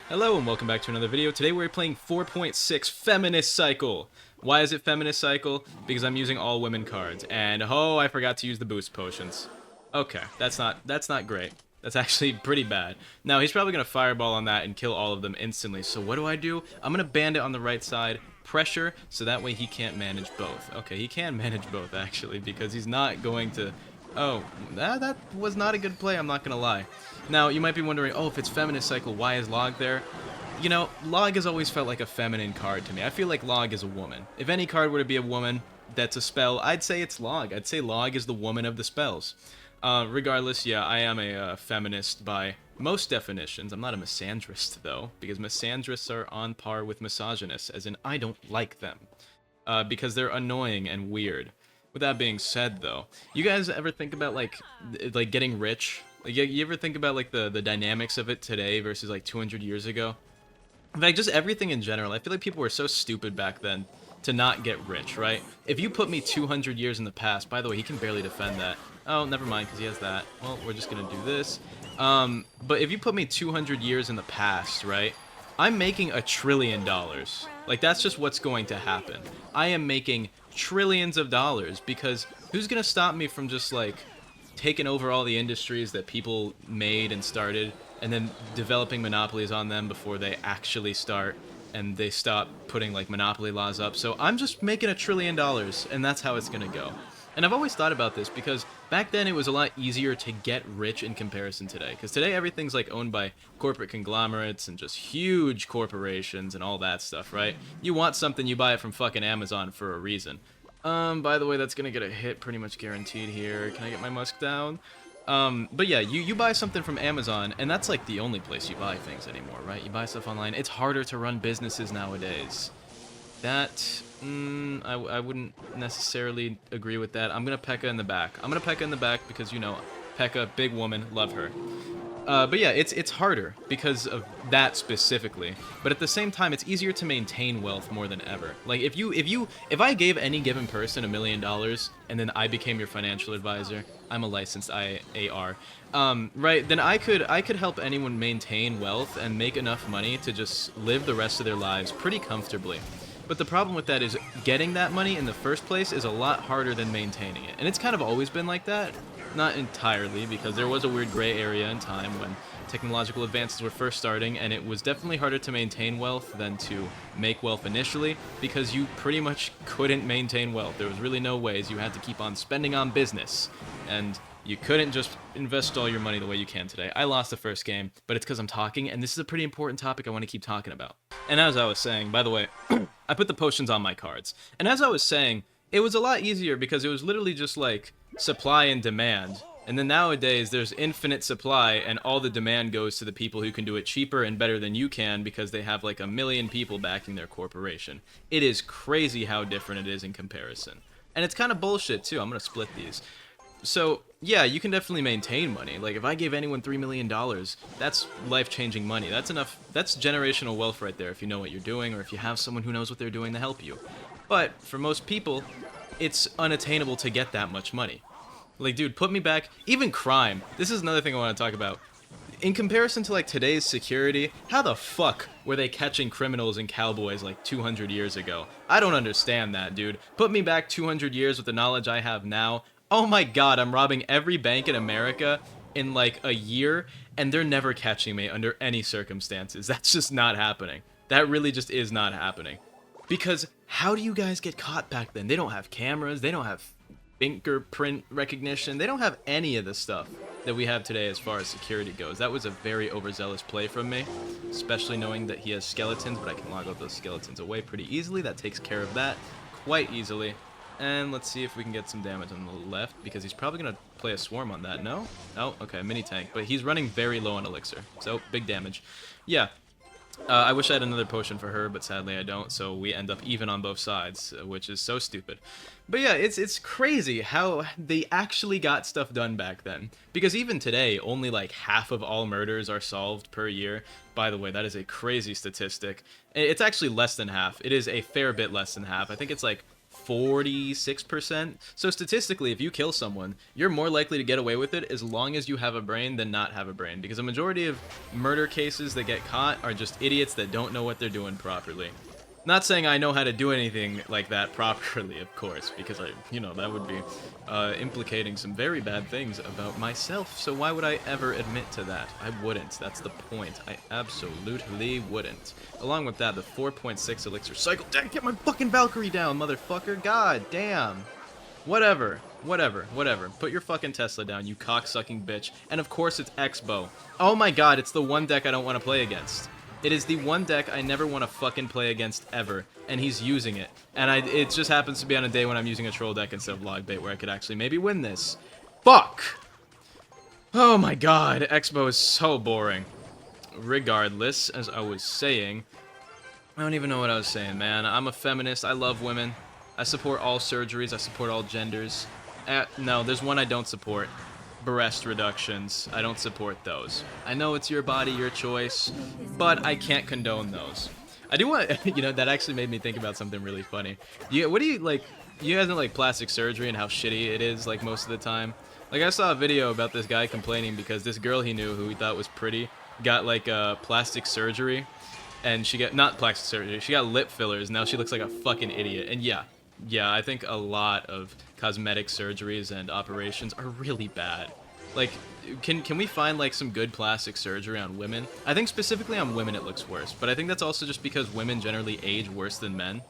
Hello and welcome back to another video. Today we're playing 4.6 Feminist Cycle. Why is it Feminist Cycle? Because I'm using all women cards. And oh, I forgot to use the boost potions. Okay, that's not great. That's actually pretty bad. Now, he's probably going to fireball on that and kill all of them instantly. So what do? I'm going to bandit on the right side, pressure, so that way he can't manage both. Okay, he can manage both actually, because he's not going to... Oh, that was not a good play, I'm not going to lie. Now, you might be wondering, oh, if it's Feminist Cycle, why is Log there? You know, Log has always felt like a feminine card to me. I feel like Log is a woman. If any card were to be a woman that's a spell, I'd say it's Log. I'd say Log is the woman of the spells. Regardless, yeah, I am a feminist by most definitions. I'm not a misandrist, though, because misandrists are on par with misogynists, as in I don't like them. Because they're annoying and weird. With that being said, though, you guys ever think about, like getting rich? Like, you ever think about, like, the dynamics of it today versus, like, 200 years ago? In fact, just everything in general. I feel like people were so stupid back then to not get rich, right? If you put me 200 years in the past... By the way, he can barely defend that. Oh, never mind, because he has that. Well, we're just gonna do this. But if you put me 200 years in the past, right? I'm making $1 trillion. Like, that's just what's going to happen. I am making trillions of dollars, because who's gonna stop me from just, like, taking over all the industries that people made and started, and then developing monopolies on them before they actually start, and they stop putting, like, monopoly laws up. So I'm just making $1 trillion, and that's how it's gonna go. And I've always thought about this, because back then it was a lot easier to get rich in comparison today. Because today everything's, like, owned by corporate conglomerates and just huge corporations and all that stuff, right? You want something, you buy it from fucking Amazon for a reason. By the way, that's gonna get a hit pretty much guaranteed here. Can I get my musk down? But yeah, you buy something from Amazon, and that's like the only place you buy things anymore, right? You buy stuff online. It's harder to run businesses nowadays. That, I wouldn't necessarily agree with that. I'm gonna P.E.K.K.A in the back. I'm gonna P.E.K.K.A in the back because, you know, P.E.K.K.A, big woman, love her. But yeah, it's harder because of that specifically. But at the same time, it's easier to maintain wealth more than ever. Like, if I gave any given person $1 million and then I became your financial advisor, I'm a licensed IAR, right? Then I could help anyone maintain wealth and make enough money to just live the rest of their lives pretty comfortably. But the problem with that is getting that money in the first place is a lot harder than maintaining it. And it's kind of always been like that. Not entirely, because there was a weird gray area in time when technological advances were first starting, and it was definitely harder to maintain wealth than to make wealth initially, because you pretty much couldn't maintain wealth. There was really no ways. You had to keep on spending on business, and you couldn't just invest all your money the way you can today. I lost the first game, but it's because I'm talking, and this is a pretty important topic I want to keep talking about. And as I was saying, by the way, I put the potions on my cards. And as I was saying, it was a lot easier because it was literally just like supply and demand. And then nowadays there's infinite supply and all the demand goes to the people who can do it cheaper and better than you can because they have like 1 million people backing their corporation. It is crazy how different it is in comparison. And it's kind of bullshit too. I'm gonna split these. So, yeah, you can definitely maintain money. Like, if I gave anyone $3 million, that's life-changing money. That's enough. That's generational wealth right there if you know what you're doing or if you have someone who knows what they're doing to help you. But for most people, it's unattainable to get that much money. Like, dude, put me back. Even crime. This is another thing I want to talk about. In comparison to, like, today's security, how the fuck were they catching criminals and cowboys, like, 200 years ago? I don't understand that, dude. Put me back 200 years with the knowledge I have now. Oh my god, I'm robbing every bank in America in, like, a year, and they're never catching me under any circumstances. That's just not happening. That really just is not happening. Because how do you guys get caught back then? They don't have cameras, they don't have fingerprint recognition, they don't have any of the stuff that we have today as far as security goes. That was a very overzealous play from me, especially knowing that he has skeletons, but I can log out those skeletons away pretty easily. That takes care of that quite easily. And let's see if we can get some damage on the left, because he's probably going to play a swarm on that, no? Oh, okay, mini tank, but he's running very low on elixir, so big damage. Yeah. I wish I had another potion for her, but sadly I don't, so we end up even on both sides, which is so stupid. But yeah, it's crazy how they actually got stuff done back then. Because even today, only like half of all murders are solved per year. By the way, that is a crazy statistic. It's actually less than half. It is a fair bit less than half. I think it's like 46%. So statistically, if you kill someone, you're more likely to get away with it as long as you have a brain than not have a brain. Because a majority of murder cases that get caught are just idiots that don't know what they're doing properly. Not saying I know how to do anything like that properly, of course, because that would be implicating some very bad things about myself. So why would I ever admit to that? I wouldn't. That's the point. I absolutely wouldn't. Along with that, the 4.6 elixir cycle. Dang, get my fucking Valkyrie down, motherfucker. God damn. Whatever. Put your fucking Tesla down, you cocksucking bitch. And of course it's X-Bow. Oh my god, it's the one deck I don't want to play against. It is the one deck I never want to fucking play against ever, and he's using it. And it just happens to be on a day when I'm using a troll deck instead of log bait, where I could actually maybe win this. Fuck! Oh my god, Expo is so boring. Regardless, as I was saying, I don't even know what I was saying, man. I'm a feminist, I love women. I support all surgeries, I support all genders. No, there's one I don't support. Breast reductions. I don't support those. I know it's your body, your choice, but I can't condone those. I do want, that actually made me think about something really funny. What do you, like, you guys know, like, plastic surgery and how shitty it is, like, most of the time? Like, I saw a video about this guy complaining because this girl he knew who he thought was pretty got, like, plastic surgery, and she got, not plastic surgery, she got lip fillers, now she looks like a fucking idiot, and yeah, I think a lot of cosmetic surgeries and operations are really bad. Like, can we find, like, some good plastic surgery on women? I think specifically on women it looks worse, but I think that's also just because women generally age worse than men,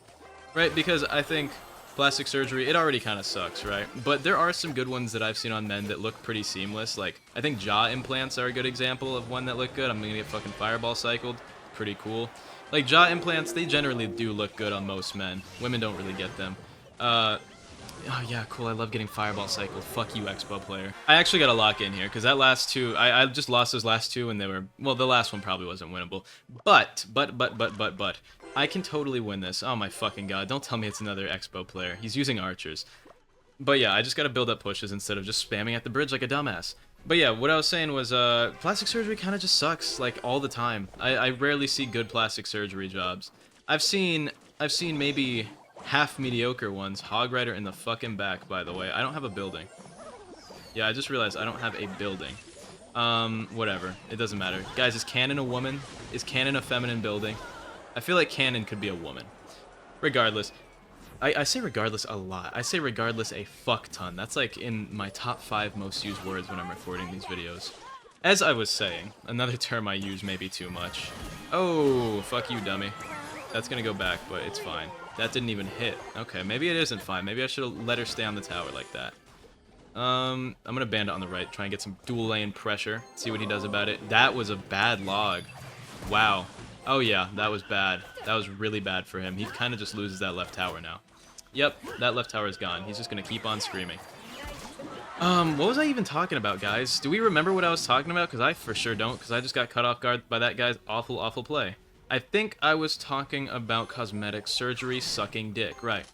right? Because I think plastic surgery, it already kind of sucks, right? But there are some good ones that I've seen on men that look pretty seamless. Like, I think jaw implants are a good example of one that look good. I'm gonna get fucking fireball cycled. Pretty cool. Like, jaw implants, they generally do look good on most men. Women don't really get them. Oh yeah, cool, I love getting fireball cycled. Fuck you, Expo player. I actually gotta lock in here, because that last two, I just lost those last two, and they were, well, the last one probably wasn't winnable. But, I can totally win this. Oh my fucking god, don't tell me it's another Expo player. He's using archers. But yeah, I just gotta build up pushes instead of just spamming at the bridge like a dumbass. But yeah, what I was saying was, plastic surgery kind of just sucks, like, all the time. I rarely see good plastic surgery jobs. I've seen maybe half mediocre ones. Hog Rider in the fucking back, by the way. I don't have a building. Yeah, I just realized I don't have a building. Whatever. It doesn't matter. Guys, is Cannon a woman? Is Cannon a feminine building? I feel like Cannon could be a woman. Regardless. I say regardless a lot. I say regardless a fuck ton. That's like in my top 5 most used words when I'm recording these videos. As I was saying, another term I use may be too much. Oh, fuck you, dummy. That's gonna go back, but it's fine. That didn't even hit. Okay, maybe it isn't fine. Maybe I should have let her stay on the tower like that. I'm gonna bandit on the right, try and get some dual lane pressure. See what he does about it. That was a bad log. Wow. Oh yeah, that was bad. That was really bad for him. He kind of just loses that left tower now. Yep, that left tower is gone. He's just gonna keep on screaming. What was I even talking about, guys? Do we remember what I was talking about? Because I for sure don't, because I just got cut off guard by that guy's awful play. I think I was talking about cosmetic surgery sucking dick, right.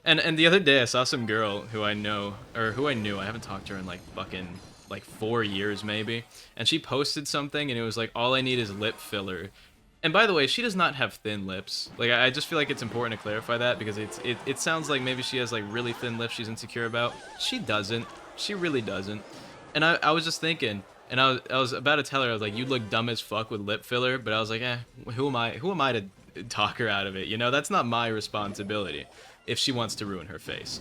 And the other day I saw some girl who I know, or who I knew, I haven't talked to her in like fucking, like 4 years maybe, and she posted something and it was like, all I need is lip filler. And by the way, she does not have thin lips. Like, I just feel like it's important to clarify that because it sounds like maybe she has like really thin lips she's insecure about. She doesn't. She really doesn't. And I was just thinking, and I was about to tell her, I was like, you look dumb as fuck with lip filler, but I was like, who am I to talk her out of it? You know, that's not my responsibility if she wants to ruin her face.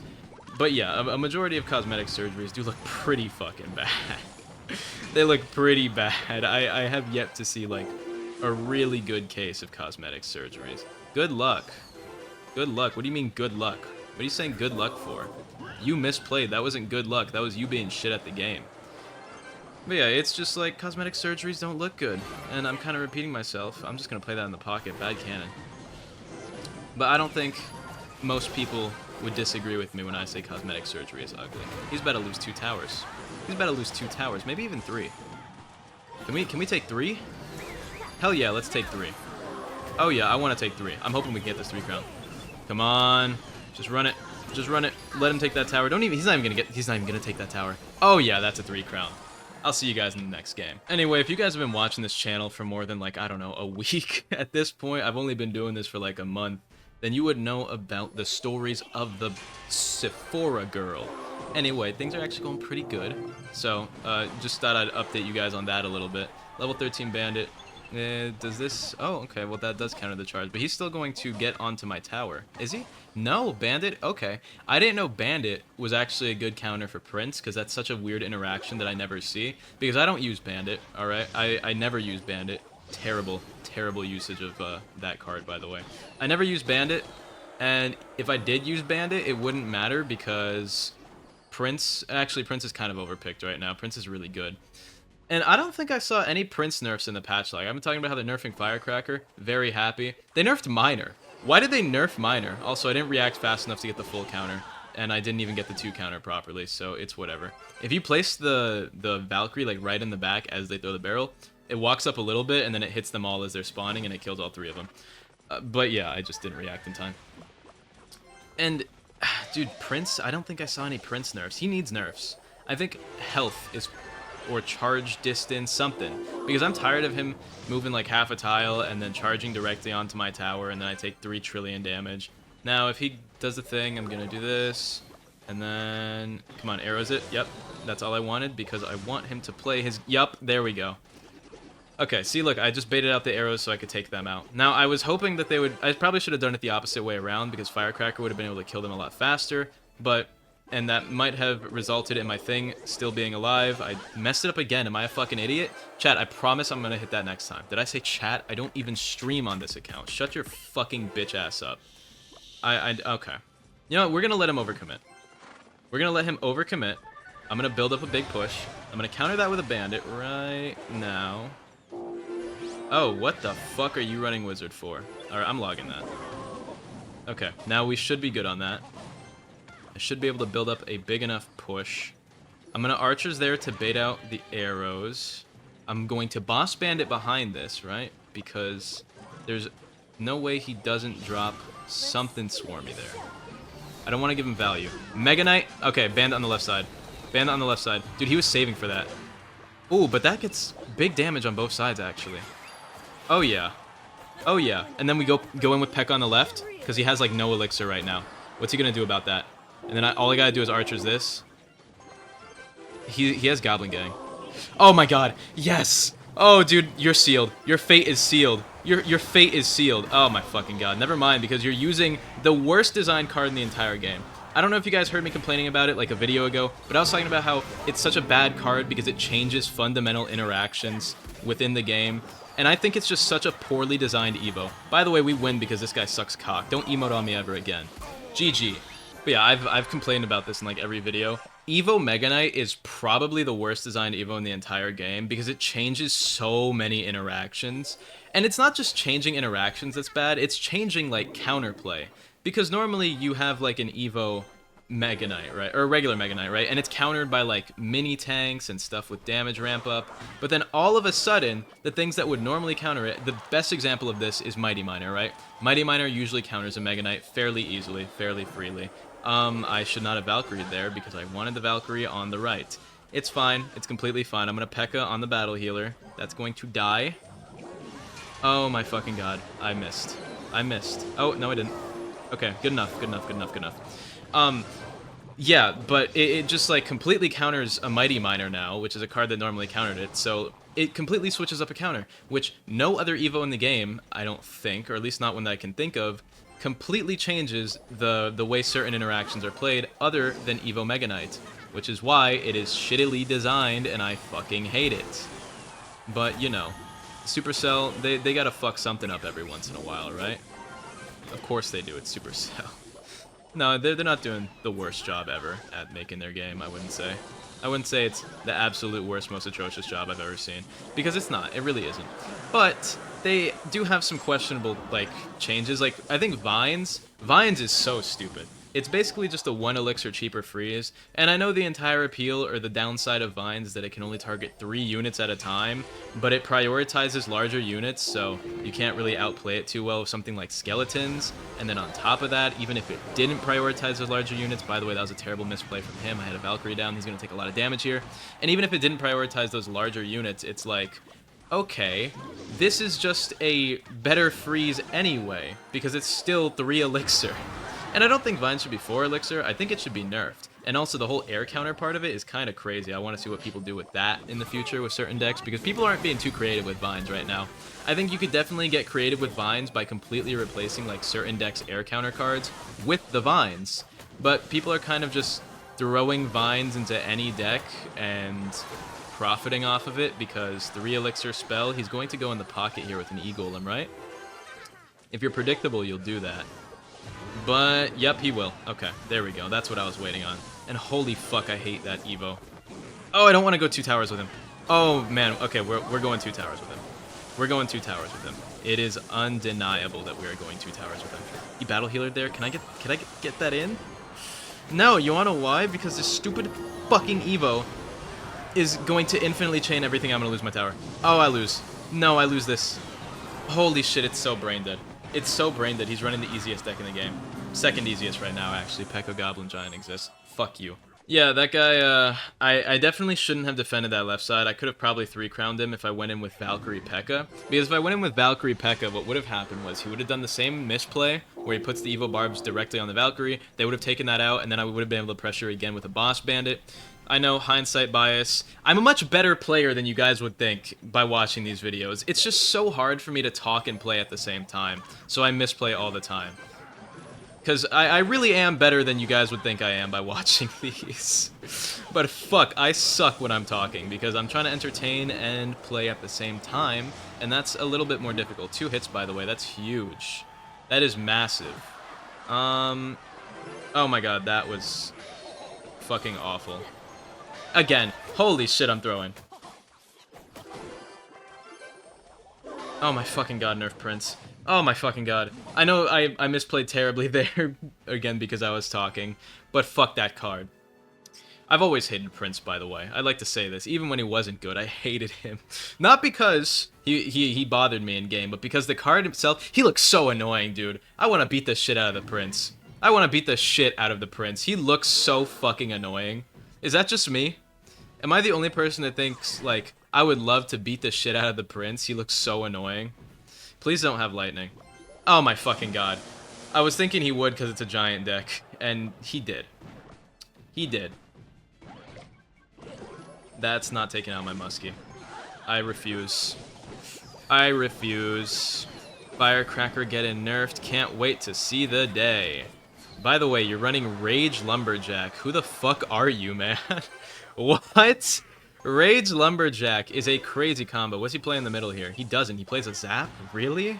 But yeah, a majority of cosmetic surgeries do look pretty fucking bad. They look pretty bad. I have yet to see like a really good case of cosmetic surgeries. Good luck. Good luck. What do you mean good luck? What are you saying good luck for? You misplayed. That wasn't good luck. That was you being shit at the game. But yeah, it's just like cosmetic surgeries don't look good. And I'm kind of repeating myself. I'm just going to play that in the pocket. Bad cannon. But I don't think most people would disagree with me when I say cosmetic surgery is ugly. He's about to lose 2 towers. He's about to lose 2 towers. Maybe even 3. Can we take 3? Hell yeah, let's take 3. Oh yeah, I want to take 3. I'm hoping we can get this 3 crown. Come on. Just run it. Just run it. Let him take that tower. He's not even gonna take that tower. Oh yeah, that's a 3 crown. I'll see you guys in the next game. Anyway, if you guys have been watching this channel for more than like, I don't know, a week at this point, I've only been doing this for like a month. then you would know about the stories of the Sephora girl. Anyway, things are actually going pretty good. So, just thought I'd update you guys on that a little bit. Level 13 Bandit. Does this... Oh, okay, well that does counter the charge. But he's still going to get onto my tower. Is he? No, Bandit? Okay. I didn't know Bandit was actually a good counter for Prince, because that's such a weird interaction that I never see. Because I don't use Bandit, alright? I never use Bandit. Terrible, terrible usage of that card, by the way. I never use Bandit, and if I did use Bandit, it wouldn't matter, because Prince... Actually, Prince is kind of overpicked right now. Prince is really good. And I don't think I saw any Prince nerfs in the patch. Like, I've been talking about how they're nerfing Firecracker. Very happy. They nerfed Miner. Why did they nerf Miner? Also, I didn't react fast enough to get the full counter. And I didn't even get the 2 counter properly, so it's whatever. If you place the Valkyrie, like, right in the back as they throw the barrel, it walks up a little bit, and then it hits them all as they're spawning, and it kills all 3 of them. But yeah, I just didn't react in time. And, dude, Prince, I don't think I saw any Prince nerfs. He needs nerfs. I think health is... or charge distance, something. Because I'm tired of him moving like half a tile and then charging directly onto my tower, and then I take 3 trillion damage. Now, if he does the thing, I'm gonna do this, and then... Come on, arrows it. Yep, that's all I wanted, because I want him to play his... Yup, there we go. Okay, see, look, I just baited out the arrows so I could take them out. Now, I was hoping that they would... I probably should have done it the opposite way around, because Firecracker would have been able to kill them a lot faster, but... And that might have resulted in my thing still being alive. I messed it up again. Am I a fucking idiot? Chat, I promise I'm gonna hit that next time. Did I say chat? I don't even stream on this account. Shut your fucking bitch ass up. Okay. You know what? We're gonna let him overcommit. We're gonna let him overcommit. I'm gonna build up a big push. I'm gonna counter that with a bandit right now. Oh, what the fuck are you running wizard for? Alright, I'm logging that. Okay, now we should be good on that. I should be able to build up a big enough push. I'm going to archers there to bait out the arrows. I'm going to boss bandit behind this, right? Because there's no way he doesn't drop something swarmy there. I don't want to give him value. Mega Knight. Okay, bandit on the left side. Bandit on the left side. Dude, he was saving for that. Ooh, but that gets big damage on both sides, actually. Oh, yeah. Oh, yeah. And then we go in with P.E.K.K.A on the left, because he has, like, no elixir right now. What's he going to do about that? And then all I gotta do is archers this. He has Goblin Gang. Oh my god, yes! Oh dude, you're sealed. Your fate is sealed. Your fate is sealed. Oh my fucking god. Never mind, because you're using the worst designed card in the entire game. I don't know if you guys heard me complaining about it like a video ago, but I was talking about how it's such a bad card because it changes fundamental interactions within the game. And I think it's just such a poorly designed Evo. By the way, we win because this guy sucks cock. Don't emote on me ever again. GG. But yeah, I've complained about this in like every video. Evo Mega Knight is probably the worst designed Evo in the entire game because it changes so many interactions. And it's not just changing interactions that's bad, it's changing like counterplay. Because normally you have like an Evo Mega Knight, right? Or a regular Mega Knight, right? And it's countered by like mini tanks and stuff with damage ramp up. But then all of a sudden, the things that would normally counter it, the best example of this is Mighty Miner, right? Mighty Miner usually counters a Mega Knight fairly easily, fairly freely. I should not have Valkyried there because I wanted the Valkyrie on the right. It's fine. It's completely fine. I'm going to P.E.K.K.A on the battle healer. That's going to die. Oh my fucking god. I missed. I missed. Oh, no I didn't. Okay, good enough, good enough, good enough, good enough. Yeah, but it just like completely counters a Mighty Miner now, which is a card that normally countered it, so it completely switches up a counter, which no other Evo in the game, I don't think, or at least not one that I can think of, completely changes the way certain interactions are played other than Evo Mega Knight, which is why it is shittily designed and I fucking hate it. But, you know, Supercell, they gotta fuck something up every once in a while, right? Of course they do, it's Supercell. No, they're not doing the worst job ever at making their game, I wouldn't say. I wouldn't say it's the absolute worst, most atrocious job I've ever seen. Because it's not, it really isn't. But they do have some questionable, like, changes. Like, I think Vines is so stupid. It's basically just a 1 elixir cheaper freeze, and I know the entire appeal or the downside of Vines is that it can only target 3 units at a time, but it prioritizes larger units, so you can't really outplay it too well with something like Skeletons, and then on top of that, even if it didn't prioritize those larger units, by the way, that was a terrible misplay from him, I had a Valkyrie down, he's going to take a lot of damage here, and even if it didn't prioritize those larger units, it's like, okay, this is just a better freeze anyway, because it's still 3 elixir. And I don't think Vine should be 4 elixir, I think it should be nerfed. And also the whole air counter part of it is kind of crazy. I want to see what people do with that in the future with certain decks, because people aren't being too creative with Vines right now. I think you could definitely get creative with Vines by completely replacing like certain decks' air counter cards with the Vines. But people are kind of just throwing Vines into any deck and profiting off of it, because the re-elixir spell, he's going to go in the pocket here with an E-Golem, right? If you're predictable, you'll do that. But, yep, he will. Okay, there we go. That's what I was waiting on. And holy fuck, I hate that Evo. Oh, I don't want to go 2 towers with him. Oh, man. Okay, we're going 2 towers with him. We're going 2 towers with him. It is undeniable that we are going 2 towers with him. He battle healered there. Can I get that in? No, you wanna know why? Because this stupid fucking Evo is going to infinitely chain everything. I'm gonna lose my tower. Oh, I lose. No, I lose this. Holy shit, it's so brain dead. It's so brain dead. He's running the easiest deck in the game. Second easiest right now, actually. Pekka Goblin Giant exists. Fuck you. Yeah, that guy, I definitely shouldn't have defended that left side. I could have probably 3-crowned him if I went in with Valkyrie Pekka. Because if I went in with Valkyrie Pekka, what would have happened was he would have done the same misplay where he puts the Evo Barbs directly on the Valkyrie. They would have taken that out, and then I would have been able to pressure again with a Boss Bandit. I know, hindsight bias. I'm a much better player than you guys would think by watching these videos. It's just so hard for me to talk and play at the same time, so I misplay all the time. Because I really am better than you guys would think I am by watching these. But fuck, I suck when I'm talking, because I'm trying to entertain and play at the same time, and that's a little bit more difficult. 2 hits, by the way, that's huge. That is massive. Oh my god, that was fucking awful. Again, holy shit, I'm throwing. Oh my fucking god, Nerf Prince. Oh my fucking god. I know I misplayed terribly there, again, because I was talking, but fuck that card. I've always hated Prince, by the way. I'd like to say this. Even when he wasn't good, I hated him. Not because he bothered me in game, but because the card himself, he looks so annoying, dude. I want to beat the shit out of the Prince. I want to beat the shit out of the Prince. He looks so fucking annoying. Is that just me? Am I the only person that thinks, like, I would love to beat the shit out of the Prince? He looks so annoying. Please don't have lightning. Oh my fucking god. I was thinking he would because it's a giant deck, and he did. He did. That's not taking out my muskie. I refuse. I refuse. Firecracker getting nerfed. Can't wait to see the day. By the way, you're running Rage Lumberjack. Who the fuck are you, man? What? Rage Lumberjack is a crazy combo. What's he playing in the middle here? He doesn't. He plays a Zap? Really?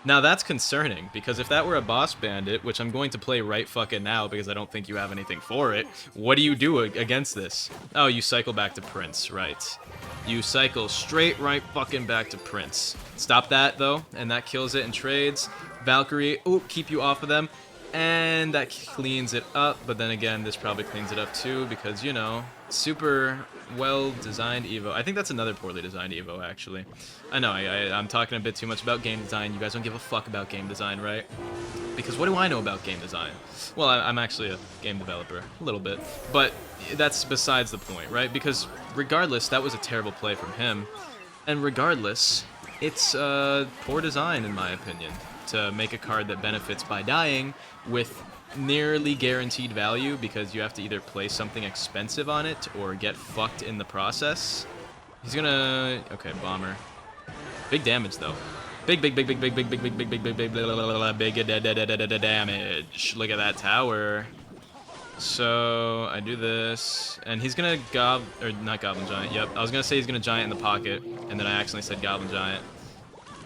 Now that's concerning, because if that were a Boss Bandit, which I'm going to play right fucking now because I don't think you have anything for it, what do you do against this? Oh, you cycle back to Prince, right. You cycle straight right fucking back to Prince. Stop that, though, and that kills it in trades. Valkyrie, ooh, keep you off of them. And that cleans it up, but then again, this probably cleans it up too, because, you know, super well-designed Evo. I think that's another poorly designed Evo, actually. I know, I'm talking a bit too much about game design. You guys don't give a fuck about game design, right? Because what do I know about game design? Well, I'm actually a game developer, a little bit. But that's besides the point, right? Because regardless, that was a terrible play from him. And regardless, it's poor design, in my opinion, to make a card that benefits by dying with nearly guaranteed value, because you have to either play something expensive on it or get fucked in the process. He's gonna... Okay, Bomber. Big damage, though. Big damage. Look at that tower. So, I do this, and he's gonna not Goblin Giant, yep. I was gonna say he's gonna Giant in the pocket, and then I accidentally said Goblin Giant.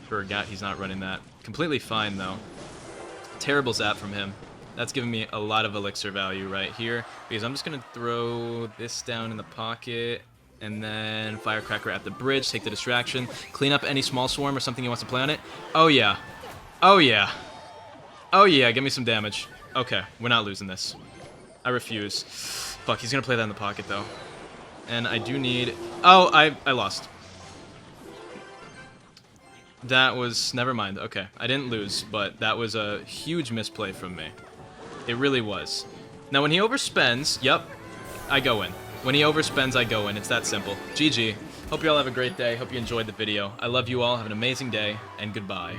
Forgot he's not running that. Completely fine, though. Terrible Zap from him. That's giving me a lot of elixir value right here, because I'm just going to throw this down in the pocket, and then Firecracker at the bridge, take the distraction, clean up any small swarm or something he wants to play on it. Oh yeah. Oh yeah. Oh yeah, give me some damage. Okay, we're not losing this. I refuse. Fuck, he's going to play that in the pocket, though. And I do need... Oh, I lost. That was... Never mind. Okay, I didn't lose, but that was a huge misplay from me. It really was. Now, when he overspends... Yep, I go in. When he overspends, I go in. It's that simple. GG. Hope you all have a great day. Hope you enjoyed the video. I love you all. Have an amazing day, and goodbye.